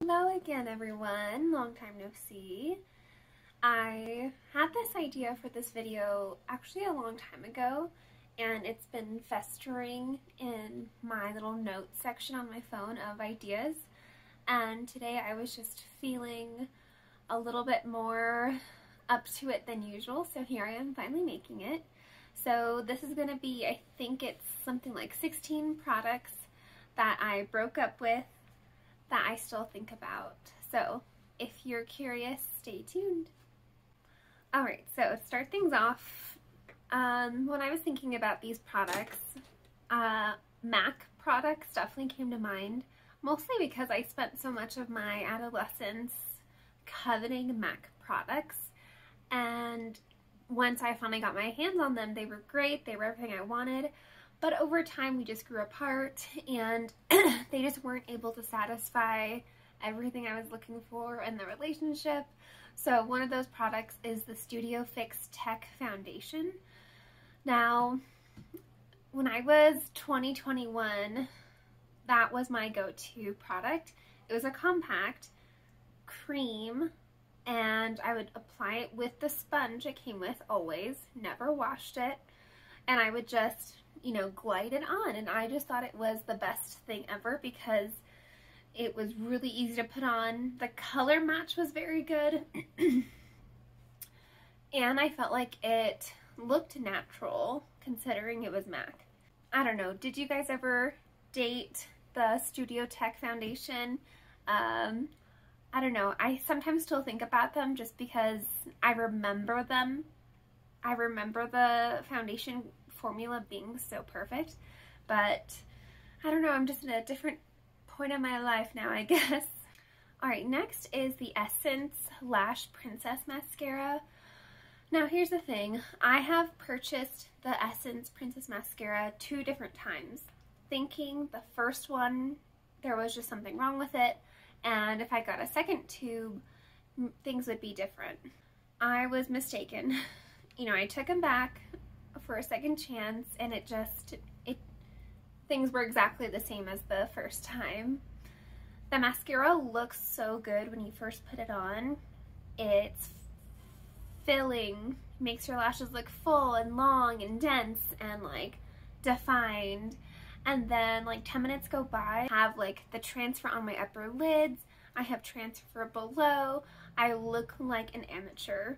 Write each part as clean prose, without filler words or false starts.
Hello again, everyone. Long time no see. I had this idea for this video actually a long time ago, and it's been festering in my little notes section on my phone of ideas. And today I was just feeling a little bit more up to it than usual, so here I am finally making it. So this is going to be, I think it's something like 16 products that I broke up with that I still think about. So if you're curious, stay tuned. Alright, so to start things off, when I was thinking about these products, MAC products definitely came to mind, mostly because I spent so much of my adolescence coveting MAC products, and once I finally got my hands on them, they were great, they were everything I wanted. But over time, we just grew apart, and they just weren't able to satisfy everything I was looking for in the relationship. So one of those products is the Studio Fix Tech Foundation. Now, when I was 21, that was my go-to product. It was a compact cream, and I would apply it with the sponge it came with always, never washed it, and I would just, you know, glide it on, and I just thought it was the best thing ever because it was really easy to put on. The color match was very good, and I felt like it looked natural considering it was MAC. I don't know, did you guys ever date the Studio Tech Foundation? I don't know, I sometimes still think about them just because I remember them. I remember the foundation formula being so perfect, but I don't know, I'm just in a different point in my life now, I guess. Alright, next is the Essence Lash Princess Mascara. Now here's the thing, I have purchased the Essence Princess Mascara 2 different times, thinking the first one there was just something wrong with it, and if I got a second tube, things would be different. I was mistaken. You know, I took them back for a second chance, and things were exactly the same as the first time. The mascara looks so good when you first put it on. It's filling, makes your lashes look full and long and dense and like defined. And then like 10 minutes go by, I have like the transfer on my upper lids, I have transfer below, I look like an amateur.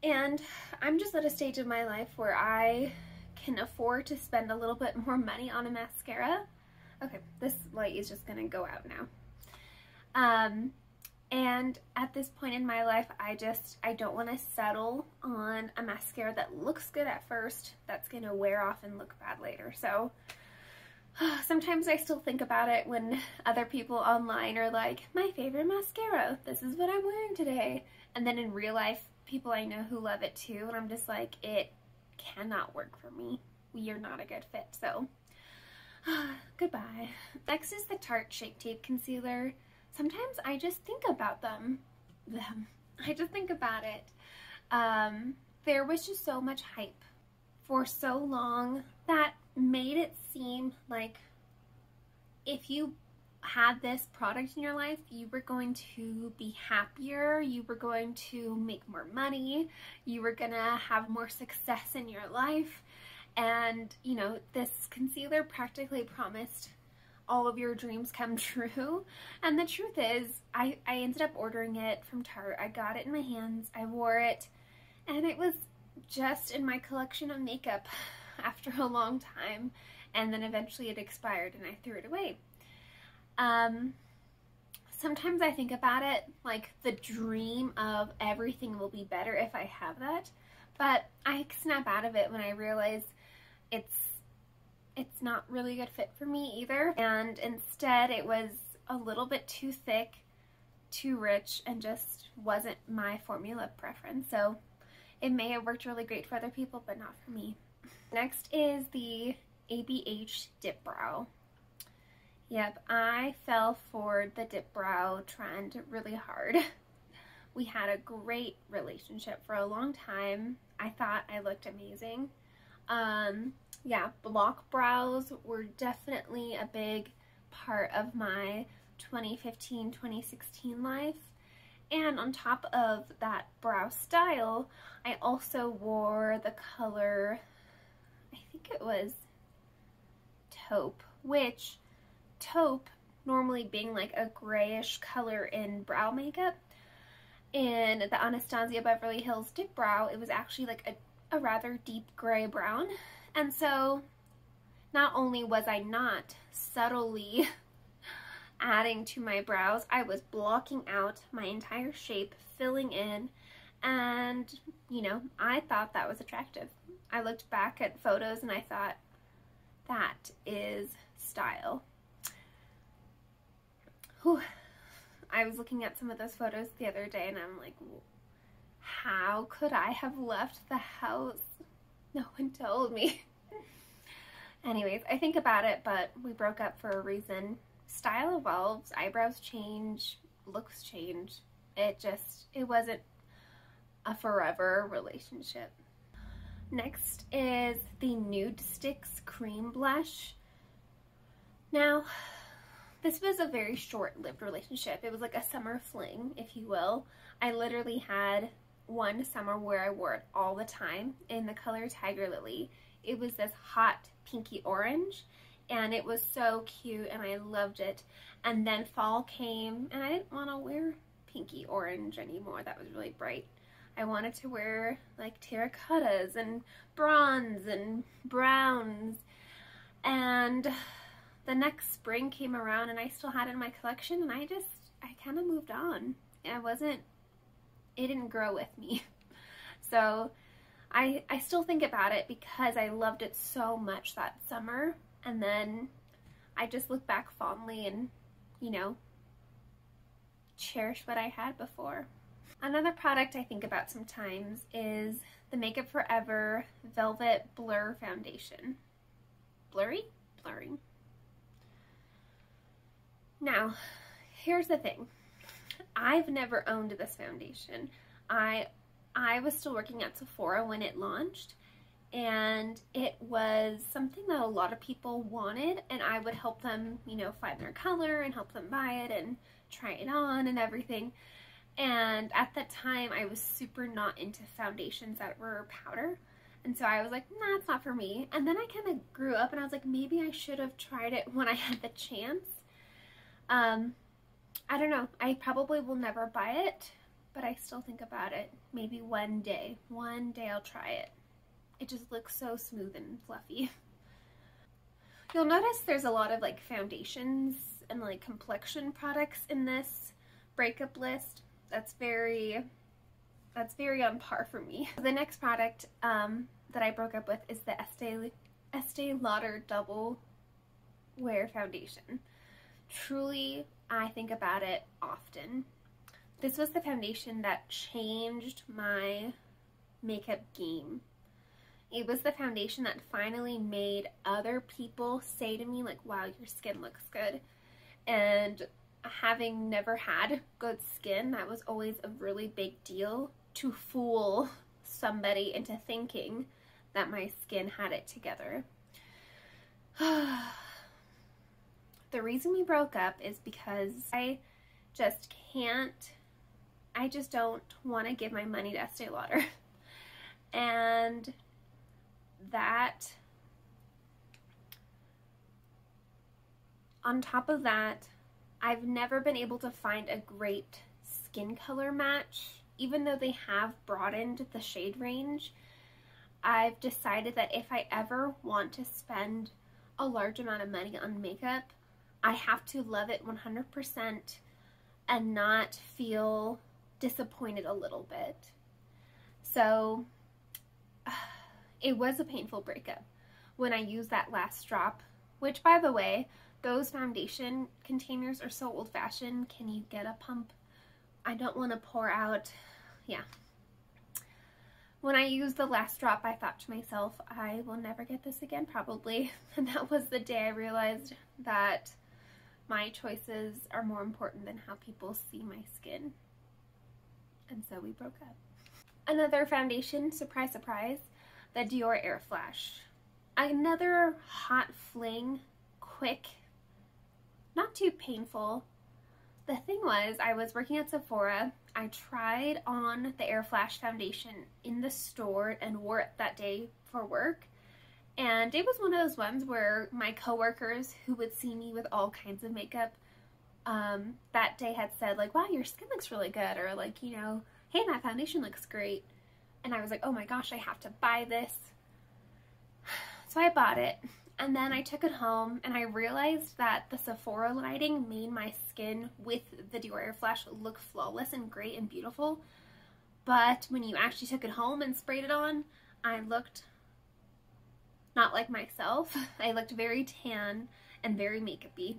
And I'm just at a stage of my life where I can afford to spend a little bit more money on a mascara. Okay, this light is just gonna go out now. And at this point in my life, I don't want to settle on a mascara that looks good at first, that's gonna wear off and look bad later. So sometimes I still think about it when other people online are like, my favorite mascara, this is what I'm wearing today. And then in real life, people I know who love it too, and I'm just like, it cannot work for me. We are not a good fit, so goodbye. Next is the Tarte Shape Tape Concealer. Sometimes I just think about them. I just think about it. There was just so much hype for so long that made it seem like if you had this product in your life, you were going to be happier, you were going to make more money, you were gonna have more success in your life, and you know, this concealer practically promised all of your dreams come true. And the truth is, I ended up ordering it from Tarte. I got it in my hands, I wore it, and it was just in my collection of makeup after a long time, and then eventually it expired and I threw it away. Sometimes I think about it like the dream of everything will be better if I have that, but I snap out of it when I realize it's not really a good fit for me either, and instead it was a little bit too thick, too rich, and just wasn't my formula preference. So it may have worked really great for other people, but not for me. Next is the ABH Dipbrow. Yep, I fell for the Dipbrow trend really hard. We had a great relationship for a long time. I thought I looked amazing. Yeah, block brows were definitely a big part of my 2015, 2016 life. And on top of that brow style, I also wore the color, I think it was taupe, which taupe normally being like a grayish color in brow makeup. In the Anastasia Beverly Hills Dipbrow, it was actually like a rather deep gray brown. And so not only was I not subtly adding to my brows, I was blocking out my entire shape, filling in, and you know, I thought that was attractive. I looked back at photos and I thought, that is style. Whew. I was looking at some of those photos the other day and I'm like, how could I have left the house? No one told me. Anyways, I think about it, but we broke up for a reason. Style evolves, eyebrows change, looks change. It wasn't a forever relationship. Next is the Nudestix Cream Blush. Now, this was a very short-lived relationship. It was like a summer fling, if you will. I literally had one summer where I wore it all the time in the color Tiger Lily. It was this hot pinky orange, and it was so cute, and I loved it. And then fall came, and I didn't want to wear pinky orange anymore. That was really bright. I wanted to wear like terracottas and bronze and browns. And the next spring came around and I still had it in my collection, and I kind of moved on. It didn't grow with me. So I still think about it because I loved it so much that summer, and then I just look back fondly and, you know, cherish what I had before. Another product I think about sometimes is the Makeup Forever Velvet Blur Foundation. Blurry? Blurring. Now, here's the thing. I've never owned this foundation. I was still working at Sephora when it launched, and it was something that a lot of people wanted, and I would help them, you know, find their color and help them buy it and try it on and everything. And at that time, I was super not into foundations that were powder. And so I was like, nah, it's not for me. And then I kind of grew up and I was like, maybe I should have tried it when I had the chance. I don't know. I probably will never buy it, but I still think about it. Maybe one day I'll try it. It just looks so smooth and fluffy. You'll notice there's a lot of like foundations and like complexion products in this breakup list. That's very on par for me. The next product that I broke up with is the Estee Lauder Double Wear Foundation. Truly, I think about it often. This was the foundation that changed my makeup game. It was the foundation that finally made other people say to me, like, wow, your skin looks good. And having never had good skin, that was always a really big deal to fool somebody into thinking that my skin had it together. The reason we broke up is because I just don't want to give my money to Estee Lauder. And that, on top of that, I've never been able to find a great skin color match. Even though they have broadened the shade range, I've decided that if I ever want to spend a large amount of money on makeup, I have to love it 100% and not feel disappointed a little bit. So it was a painful breakup when I used that last drop, which, by the way, those foundation containers are so old-fashioned. Can you get a pump? I don't want to pour out. Yeah. When I used the last drop, I thought to myself, I will never get this again, probably. And that was the day I realized that my choices are more important than how people see my skin. And so we broke up. Another foundation, surprise, surprise, the Dior Air Flash. Another hot fling, quick, not too painful, The thing was, I was working at Sephora. I tried on the Air Flash foundation in the store and wore it that day for work. And it was one of those ones where my coworkers who would see me with all kinds of makeup that day had said like, wow, your skin looks really good, or like, you know, hey, that foundation looks great. And I was like, oh my gosh, I have to buy this. So I bought it, and then I took it home and I realized that the Sephora lighting made my skin with the Dior Air Flash look flawless and great and beautiful. But when you actually took it home and sprayed it on, I looked not like myself. I looked very tan and very makeup-y.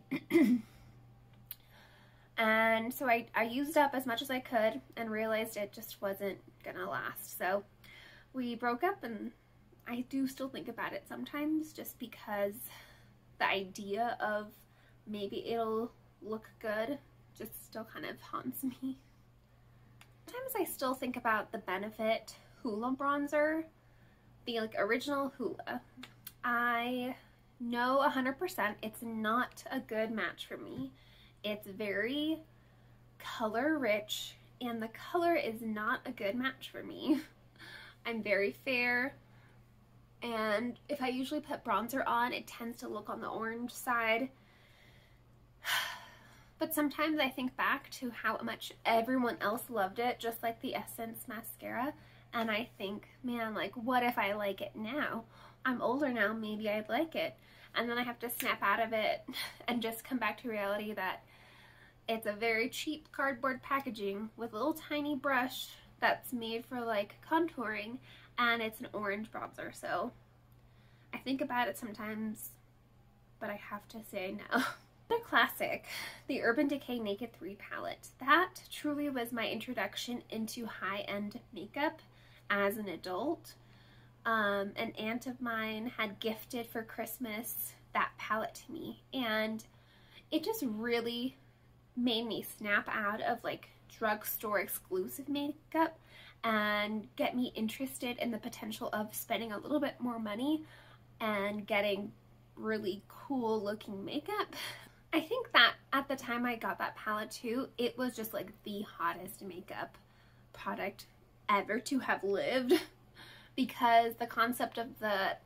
And so I used up as much as I could and realized it just wasn't gonna last. So we broke up, and I do still think about it sometimes just because the idea of maybe it'll look good just still kind of haunts me. Sometimes I still think about the Benefit Hoola bronzer, the like original Hoola. I know 100% it's not a good match for me. It's very color rich, and the color is not a good match for me. I'm very fair, and if I usually put bronzer on, it tends to look on the orange side. But sometimes I think back to how much everyone else loved it, just like the Essence mascara, and I think, man, like, what if I like it now? I'm older now, maybe I'd like it. And then I have to snap out of it and just come back to reality that it's a very cheap cardboard packaging with a little tiny brush that's made for like contouring, and it's an orange bronzer. So I think about it sometimes, but I have to say no. Another classic, the Urban Decay Naked 3 palette. That truly was my introduction into high-end makeup as an adult. An aunt of mine had gifted for Christmas that palette to me, and it just really made me snap out of like drugstore exclusive makeup and get me interested in the potential of spending a little bit more money and getting really cool looking makeup. I think that at the time I got that palette too, it was just like the hottest makeup product ever to have lived, because the concept of the,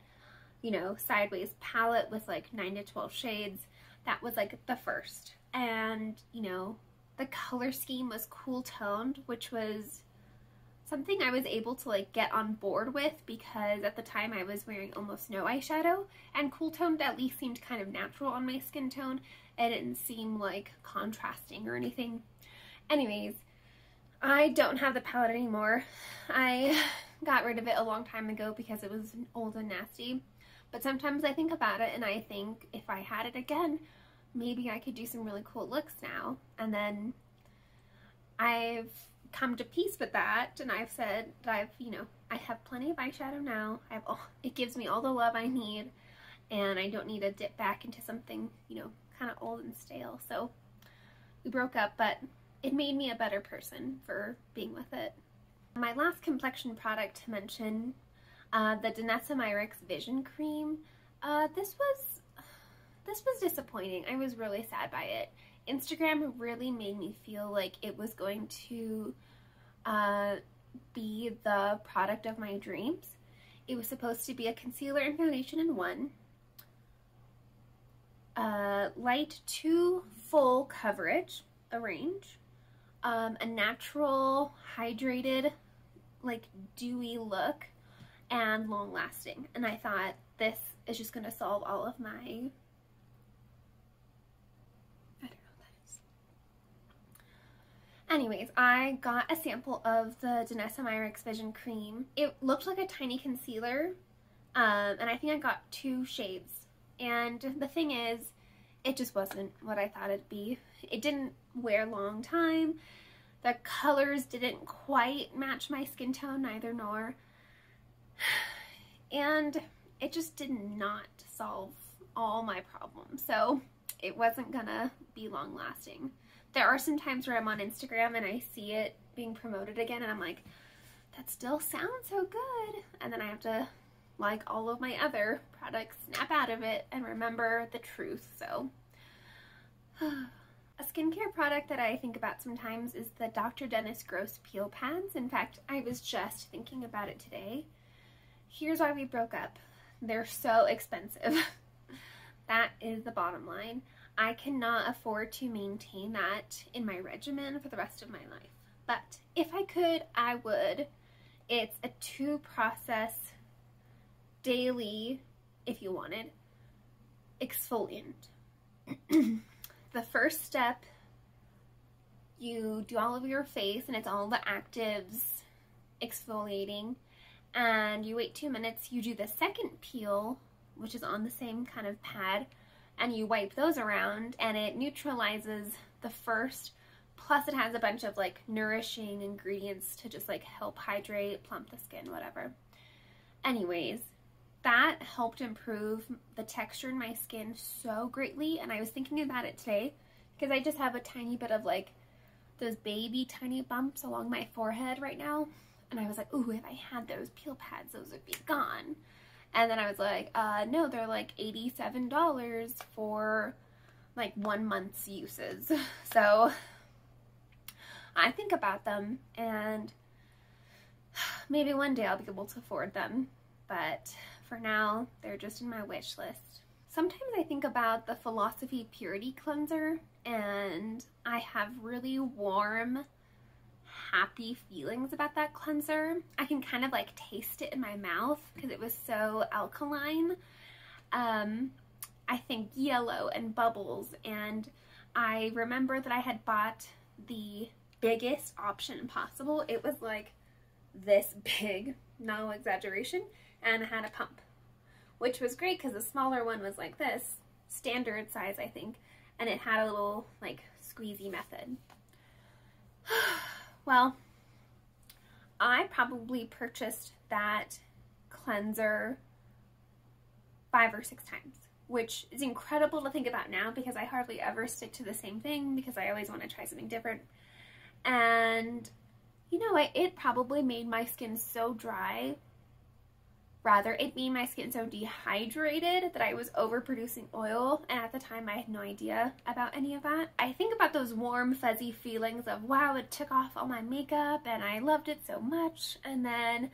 you know, sideways palette with like 9 to 12 shades, that was like the first. And, you know, the color scheme was cool toned, which was something I was able to like get on board with, because at the time I was wearing almost no eyeshadow, and cool toned at least seemed kind of natural on my skin tone. It didn't seem like contrasting or anything. Anyways, I don't have the palette anymore. I got rid of it a long time ago because it was old and nasty. But sometimes I think about it and I think if I had it again, maybe I could do some really cool looks now. And then I've come to peace with that, and I've said that I have plenty of eyeshadow now. It gives me all the love I need, and I don't need to dip back into something, kind of old and stale. So we broke up, but it made me a better person for being with it. My last complexion product to mention, the Danielessa Myricks Vision Cream. This was disappointing. I was really sad by it. Instagram really made me feel like it was going to be the product of my dreams. It was supposed to be a concealer and foundation in one. Light to full coverage, a range. A natural, hydrated, like dewy look, and long lasting. And I thought this is just going to solve all of my... Anyways, I got a sample of the Danielessa Myricks Vision Cream. It looked like a tiny concealer, and I think I got 2 shades. And the thing is, it just wasn't what I thought it'd be. It didn't wear a long time. The colors didn't quite match my skin tone, neither nor. And it just did not solve all my problems. So it wasn't gonna be long lasting. There are some times where I'm on Instagram and I see it being promoted again and I'm like, that still sounds so good. And then I have to, like all of my other products, snap out of it and remember the truth. So A skincare product that I think about sometimes is the Dr. Dennis Gross Peel Pads. In fact, I was just thinking about it today. Here's why we broke up. They're so expensive. That is the bottom line. I cannot afford to maintain that in my regimen for the rest of my life. But if I could, I would. It's a 2-process daily, if you wanted, exfoliant. The first step, you do all of your face, and it's all the actives exfoliating, and you wait 2 minutes. You do the second peel, which is on the same kind of pad, and you wipe those around, and it neutralizes the first, plus it has a bunch of like nourishing ingredients to just like help hydrate, plump the skin, whatever. Anyways, that helped improve the texture in my skin so greatly, and I was thinking about it today because I just have a tiny bit of like those baby tiny bumps along my forehead right now, and I was like, ooh, if I had those peel pads, those would be gone. And then I was like, no, they're like $87 for like 1 month's uses. So I think about them, and maybe one day I'll be able to afford them, but for now, they're just in my wish list. Sometimes I think about the Philosophy Purity Cleanser, and I have really warm, happy feelings about that cleanser. I can kind of like taste it in my mouth because it was so alkaline. I think yellow and bubbles, and I remember that I had bought the biggest option possible. It was like this big, no exaggeration, and it had a pump, which was great because the smaller one was like this, standard size I think, and it had a little like squeezy method. Well, I probably purchased that cleanser 5 or 6 times, which is incredible to think about now because I hardly ever stick to the same thing because I always want to try something different. And you know what? It probably made my skin so dry. Rather, it made my skin so dehydrated that I was overproducing oil, and at the time I had no idea about any of that. I think about those warm, fuzzy feelings of, wow, it took off all my makeup and I loved it so much, and then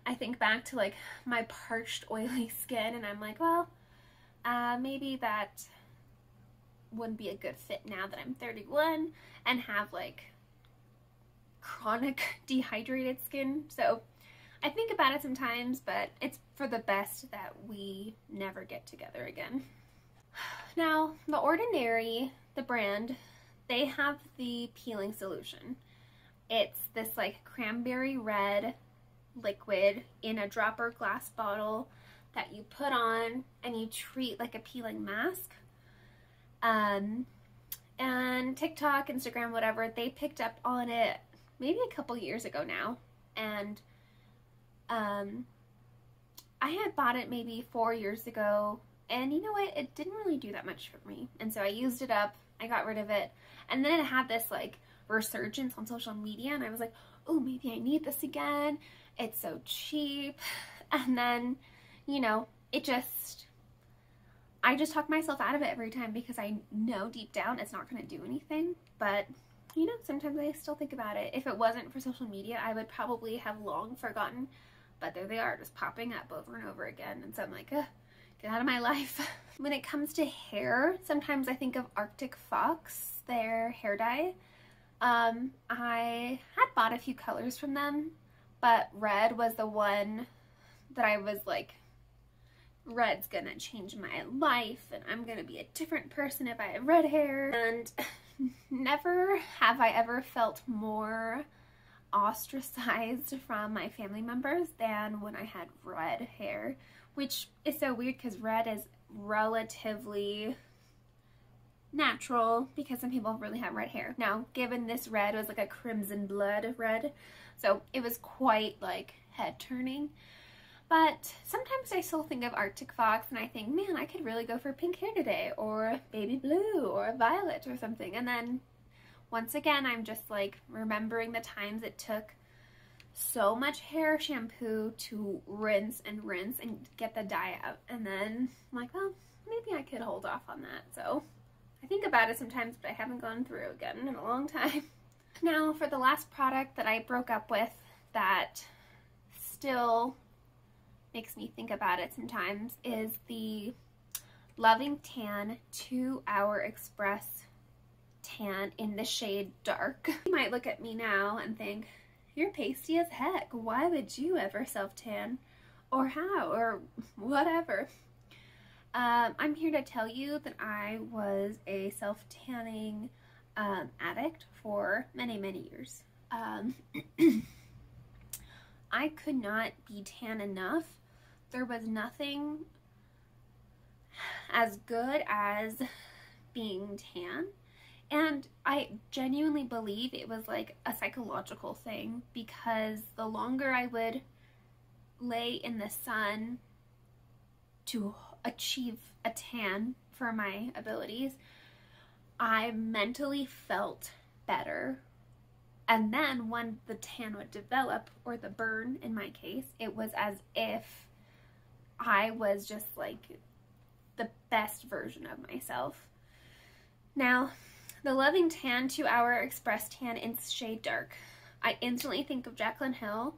I think back to like my parched, oily skin, and I'm like, well, maybe that wouldn't be a good fit now that I'm 31 and have like chronic dehydrated skin. So I think about it sometimes, but it's for the best that we never get together again. Now, The Ordinary, the brand, they have the peeling solution. It's this like cranberry red liquid in a dropper glass bottle that you put on and you treat like a peeling mask. And TikTok, Instagram, whatever, they picked up on it maybe a couple years ago now, and I had bought it maybe 4 years ago, and you know what, it didn't really do that much for me, and so I used it up, I got rid of it, and then it had this like resurgence on social media, and I was like, oh, maybe I need this again, it's so cheap, and then, you know, I just talk myself out of it every time because I know deep down it's not going to do anything, but you know, sometimes I still think about it. If it wasn't for social media, I would probably have long forgotten, but there they are, just popping up over and over again, and so I'm like, get out of my life. When it comes to hair, sometimes I think of Arctic Fox, their hair dye. I had bought a few colors from them, but red was the one that I was like, red's gonna change my life, and I'm gonna be a different person if I have red hair. And never have I ever felt more ostracized from my family members than when I had red hair, which is so weird because red is relatively natural because some people really have red hair. Now, given this red was like a crimson blood red, so it was quite like head turning. But sometimes I still think of Arctic Fox and I think, man, I could really go for pink hair today, or baby blue, or violet or something. And then once again, I'm just like remembering the times it took so much hair shampoo to rinse and get the dye out. And then I'm like, well, maybe I could hold off on that. So I think about it sometimes, but I haven't gone through again in a long time. Now for the last product that I broke up with that still makes me think about it sometimes is the Loving Tan 2 Hour Express Tan in the shade Dark. You might look at me now and think, you're pasty as heck. Why would you ever self-tan? Or how? Or whatever. I'm here to tell you that I was a self-tanning addict for many, many years. I could not be tan enough. There was nothing as good as being tan. And I genuinely believe it was like a psychological thing, because the longer I would lay in the sun to achieve a tan for my abilities, I mentally felt better. And then when the tan would develop, or the burn in my case, it was as if I was just like the best version of myself. Now, the Loving Tan 2 Hour Express Tan in shade Dark, I instantly think of Jaclyn Hill,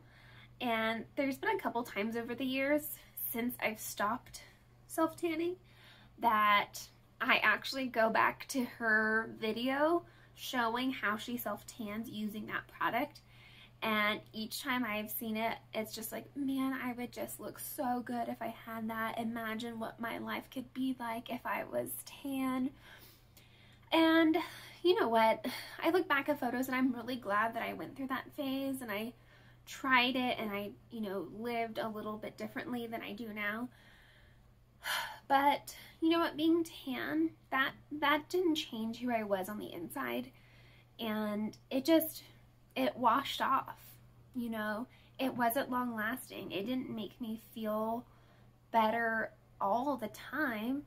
and there's been a couple times over the years since I've stopped self-tanning that I actually go back to her video showing how she self-tans using that product, and each time I've seen it, it's just like, man, I would just look so good if I had that. Imagine what my life could be like if I was tan. And you know what? I look back at photos and I'm really glad that I went through that phase and I tried it, and I, you know, lived a little bit differently than I do now. But you know what, being tan, that didn't change who I was on the inside, and it washed off, you know. It wasn't long lasting. It didn't make me feel better all the time.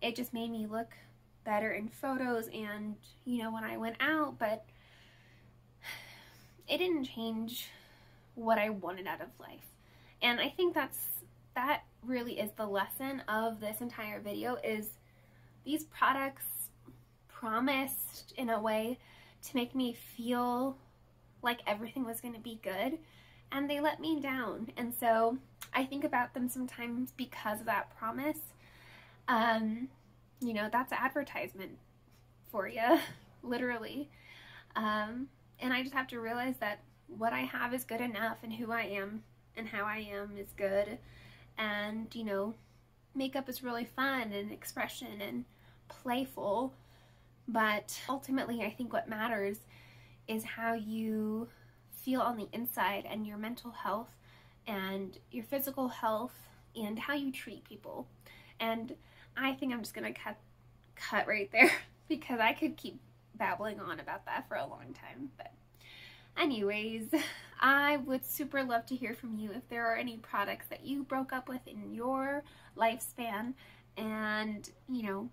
It just made me look better in photos and, you know, when I went out, but it didn't change what I wanted out of life. And I think that really is the lesson of this entire video, is these products promised in a way to make me feel like everything was going to be good, and they let me down. And so I think about them sometimes because of that promise. You know, that's advertisement for you, literally. And I just have to realize that what I have is good enough, and who I am and how I am is good. And, you know, makeup is really fun and expression and playful, but ultimately I think what matters is how you feel on the inside, and your mental health and your physical health, and how you treat people. And I think I'm just gonna cut right there because I could keep babbling on about that for a long time. But anyways, I would super love to hear from you if there are any products that you broke up with in your lifespan, and, you know,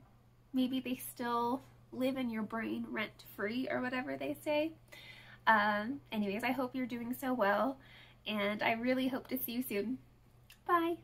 maybe they still live in your brain rent-free, or whatever they say. Anyways, I hope you're doing so well, and I really hope to see you soon. Bye!